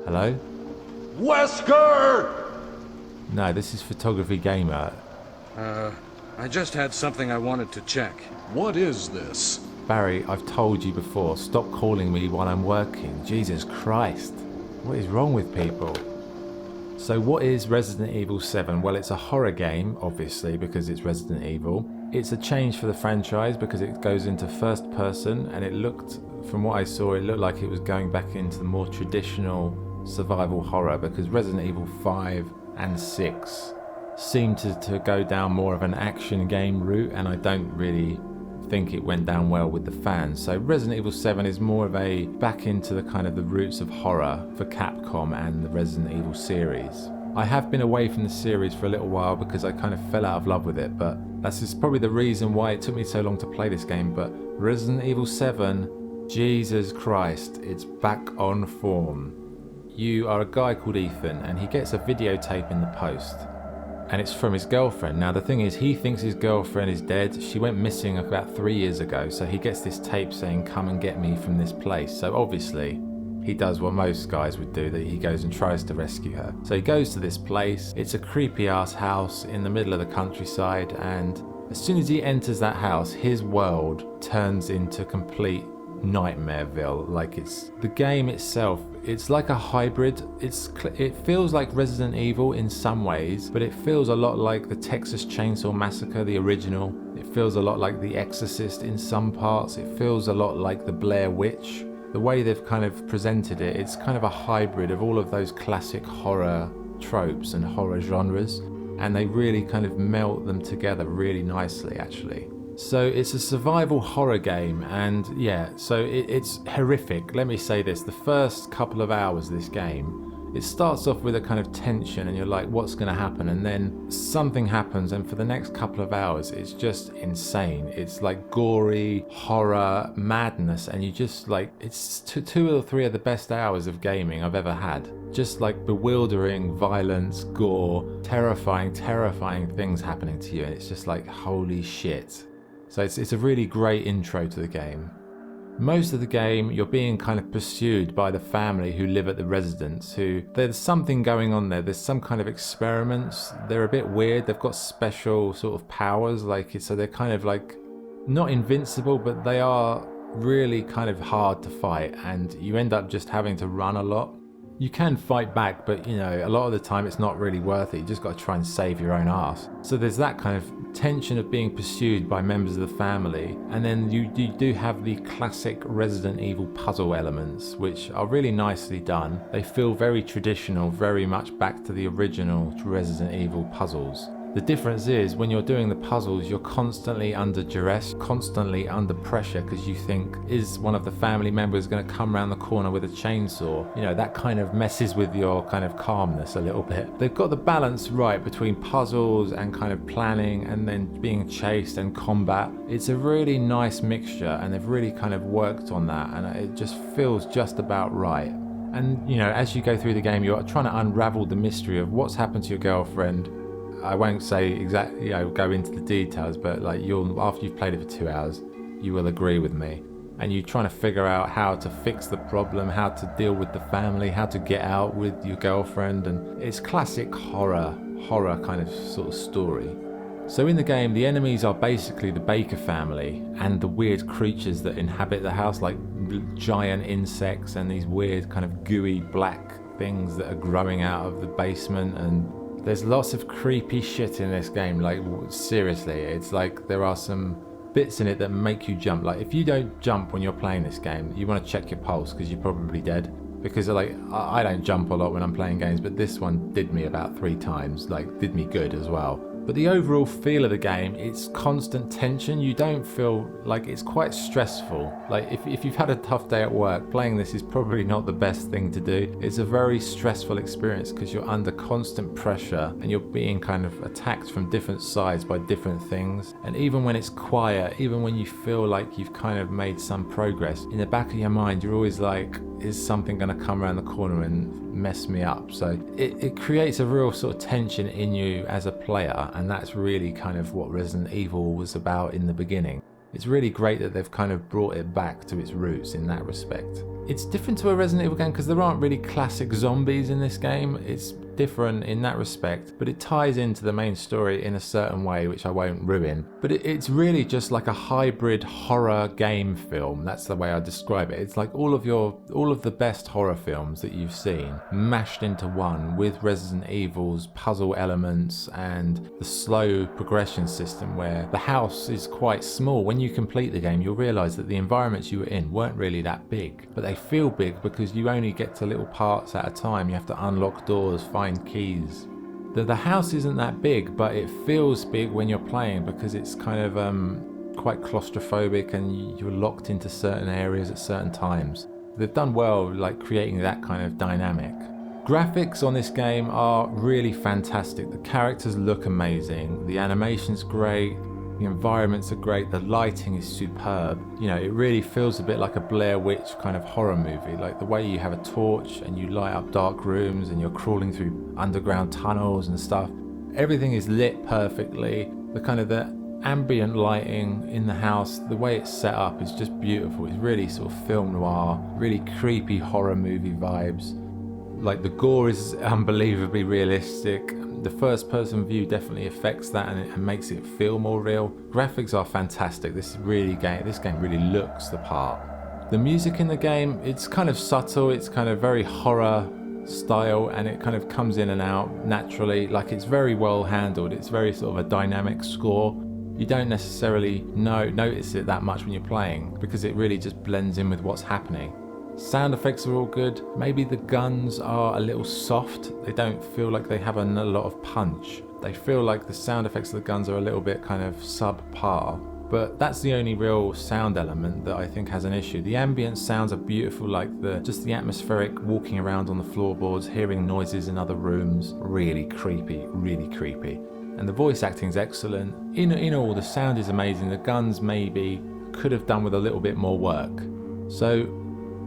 Hello? Wesker! No, this is Photography Gamer. I just had something I wanted to check. What is this? Barry, I've told you before, stop calling me while I'm working. Jesus Christ. What is wrong with people? So what is Resident Evil 7? Well, it's a horror game, obviously, because it's Resident Evil. It's a change for the franchise because it goes into first person, and it looked, from what I saw, it looked like it was going back into the more traditional survival horror, because Resident Evil 5 and 6 seemed to go down more of an action game route, and I don't really think it went down well with the fans. So Resident Evil 7 is more of a back into the kind of the roots of horror for Capcom and the Resident Evil series. I have been away from the series for a little while because I kind of fell out of love with it, but that's just probably the reason why it took me so long to play this game. But Resident Evil 7, Jesus Christ, it's back on form. You are a guy called Ethan, and he gets a videotape in the post, and it's from his girlfriend. Now the thing is, he thinks his girlfriend is dead. She went missing about 3 years ago, so he gets this tape saying, come and get me from this place. So obviously he does what most guys would do, that he goes and tries to rescue her. So he goes to this place. It's a creepy ass house in the middle of the countryside, and as soon as he enters that house, his world turns into complete Nightmareville. Like, it's the game itself, it's like a hybrid. It feels like Resident Evil in some ways, but it feels a lot like the Texas Chainsaw Massacre, the original. It feels a lot like The Exorcist in some parts. It feels a lot like the Blair Witch. The way they've kind of presented it, it's kind of a hybrid of all of those classic horror tropes and horror genres, and they really kind of melt them together really nicely, actually. So it's a survival horror game, and yeah, so it's horrific. Let me say this, the first couple of hours of this game, it starts off with a kind of tension, and you're like, what's going to happen? And then something happens, and for the next couple of hours, it's just insane. It's like gory, horror, madness, and you just like, it's two or three of the best hours of gaming I've ever had. Just like bewildering violence, gore, terrifying things happening to you, and it's just like, holy shit. So it's a really great intro to the game. Most of the game, you're being kind of pursued by the family who live at the residence, there's something going on there. There's some kind of experiments. They're a bit weird. They've got special sort of powers, so they're kind of like not invincible, but they are really kind of hard to fight, and you end up just having to run a lot. You can fight back, but you know, a lot of the time it's not really worth it. You just got to try and save your own ass. So there's that kind of tension of being pursued by members of the family, and then you do have the classic Resident Evil puzzle elements, which are really nicely done. They feel very traditional, very much back to the original Resident Evil puzzles. The difference is, when you're doing the puzzles, you're constantly under duress, constantly under pressure, because you think, is one of the family members going to come around the corner with a chainsaw? You know, that kind of messes with your kind of calmness a little bit. They've got the balance right between puzzles and kind of planning, and then being chased and combat. It's a really nice mixture, and they've really kind of worked on that, and it just feels just about right. And, you know, as you go through the game, you're trying to unravel the mystery of what's happened to your girlfriend. I won't say exactly, go into the details, but like, after you've played it for 2 hours, you will agree with me. And you're trying to figure out how to fix the problem, how to deal with the family, how to get out with your girlfriend, and it's classic horror kind of sort of story. So in the game, the enemies are basically the Baker family and the weird creatures that inhabit the house, like giant insects and these weird kind of gooey black things that are growing out of the basement, and there's lots of creepy shit in this game. Like, seriously, it's like there are some bits in it that make you jump. Like, if you don't jump when you're playing this game, you want to check your pulse, because you're probably dead. Because like, I don't jump a lot when I'm playing games, but this one did me about 3 times, like did me good as well. But the overall feel of the game, it's constant tension. You don't feel like, it's quite stressful. Like, if you've had a tough day at work, playing this is probably not the best thing to do. It's a very stressful experience because you're under constant pressure and you're being kind of attacked from different sides by different things. And even when it's quiet, even when you feel like you've kind of made some progress, in the back of your mind, you're always like, is something going to come around the corner and mess me up? So it creates a real sort of tension in you as a player, and that's really kind of what Resident Evil was about in the beginning. It's really great that they've kind of brought it back to its roots in that respect. It's different to a Resident Evil game because there aren't really classic zombies in this game. It's different in that respect, but it ties into the main story in a certain way, which I won't ruin. But it's really just like a hybrid horror game film. That's the way I describe it. It's like all of the best horror films that you've seen mashed into one, with Resident Evil's puzzle elements and the slow progression system where the house is quite small. When you complete the game, you'll realize that the environments you were in weren't really that big, but they feel big because you only get to little parts at a time. You have to unlock doors, find keys. The house isn't that big, but it feels big when you're playing because it's kind of quite claustrophobic and you're locked into certain areas at certain times. They've done well like creating that kind of dynamic. Graphics on this game are really fantastic. The characters look amazing, the animation's great, the environments are great, the lighting is superb. You know, it really feels a bit like a Blair Witch kind of horror movie, like the way you have a torch and you light up dark rooms and you're crawling through underground tunnels and stuff. Everything is lit perfectly. The ambient lighting in the house, the way it's set up is just beautiful. It's really sort of film noir, really creepy horror movie vibes. Like the gore is unbelievably realistic. The first person view definitely affects that and makes it feel more real. Graphics are fantastic. This game really looks the part. The music in the game, it's kind of subtle, it's kind of very horror style, and it kind of comes in and out naturally. Like, it's very well handled. It's very sort of a dynamic score. You don't necessarily notice it that much when you're playing because it really just blends in with what's happening. Sound effects are all good. Maybe the guns are a little soft. They don't feel like they have a lot of punch. They feel like the sound effects of the guns are a little bit kind of subpar. But that's the only real sound element that I think has an issue. The ambient sounds are beautiful, like just the atmospheric walking around on the floorboards, hearing noises in other rooms. Really creepy, really creepy. And the voice acting is excellent. In all, the sound is amazing. The guns maybe could have done with a little bit more work. So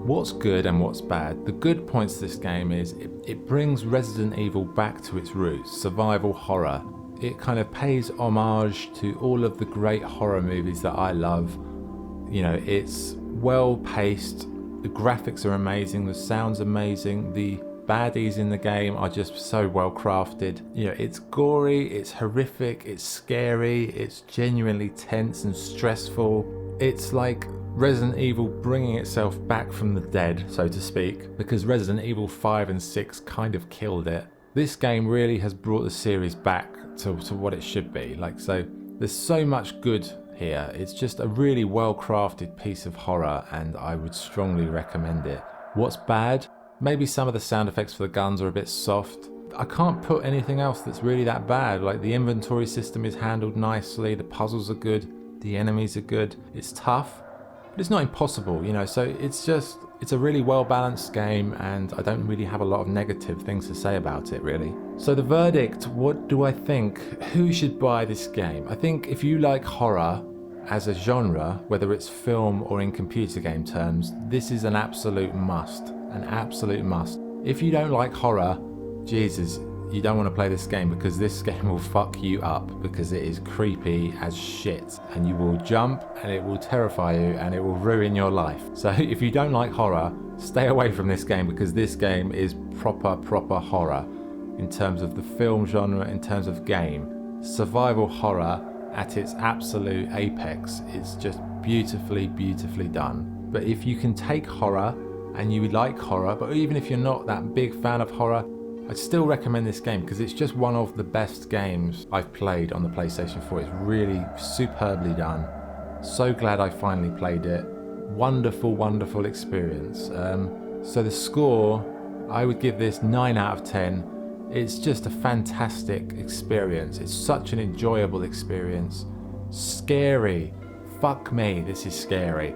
what's good and what's bad? The good points to this game is it brings Resident Evil back to its roots, survival horror. It kind of pays homage to all of the great horror movies that I love. You know, it's well paced, the graphics are amazing, the sound's amazing, the baddies in the game are just so well crafted. You know, it's gory, it's horrific, it's scary, it's genuinely tense and stressful. It's like Resident Evil bringing itself back from the dead, so to speak, because Resident Evil 5 and 6 kind of killed it. This game really has brought the series back to what it should be. Like, so there's so much good here. It's just a really well crafted piece of horror, and I would strongly recommend it. What's bad? Maybe some of the sound effects for the guns are a bit soft. I can't put anything else that's really that bad. Like, the inventory system is handled nicely, the puzzles are good, the enemies are good. It's tough, but it's not impossible, you know, so it's a really well balanced game, and I don't really have a lot of negative things to say about it, really. So the verdict, what do I think? Who should buy this game? I think if you like horror as a genre, whether it's film or in computer game terms, this is an absolute must, If you don't like horror, Jesus, you don't want to play this game, because this game will fuck you up, because it is creepy as shit, and you will jump and it will terrify you and it will ruin your life. So if you don't like horror, stay away from this game, because this game is proper horror in terms of the film genre, in terms of game. Survival horror at its absolute apex. It's just beautifully done. But if you can take horror and you like horror, but even if you're not that big fan of horror, I'd still recommend this game, because it's just one of the best games I've played on the PlayStation 4. It's really superbly done. So glad I finally played it. Wonderful experience. So the score, I would give this 9 out of 10. It's just a fantastic experience. It's such an enjoyable experience. Scary. Fuck me, this is scary.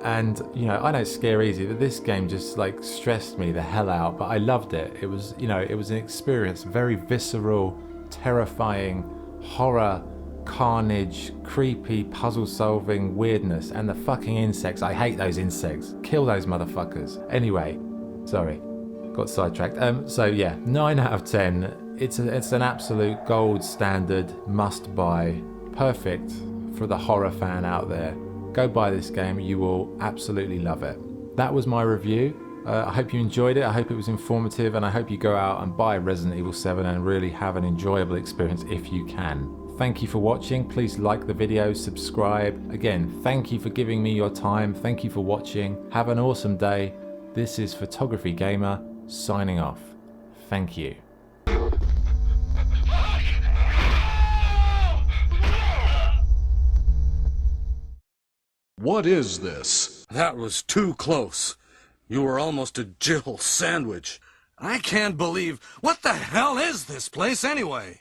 And, you know, I know it's scary easy, but this game just like stressed me the hell out, but I loved it. It was, you know, it was an experience, very visceral, terrifying, horror, carnage, creepy, puzzle solving, weirdness, and the fucking insects. I hate those insects. Kill those motherfuckers. Anyway, sorry, got sidetracked. So yeah, 9 out of 10. It's an absolute gold standard must buy. Perfect for the horror fan out there. Go buy this game, you will absolutely love it. that was my review. I hope you enjoyed it, I hope it was informative, and I hope you go out and buy Resident Evil 7 and really have an enjoyable experience if you can. Thank you for watching. Please like the video, subscribe. Again, thank you for giving me your time. Thank you for watching. Have an awesome day. This is Photography Gamer signing off. Thank you. What is this? That was too close. You were almost a Jill sandwich. I can't believe... What the hell is this place anyway?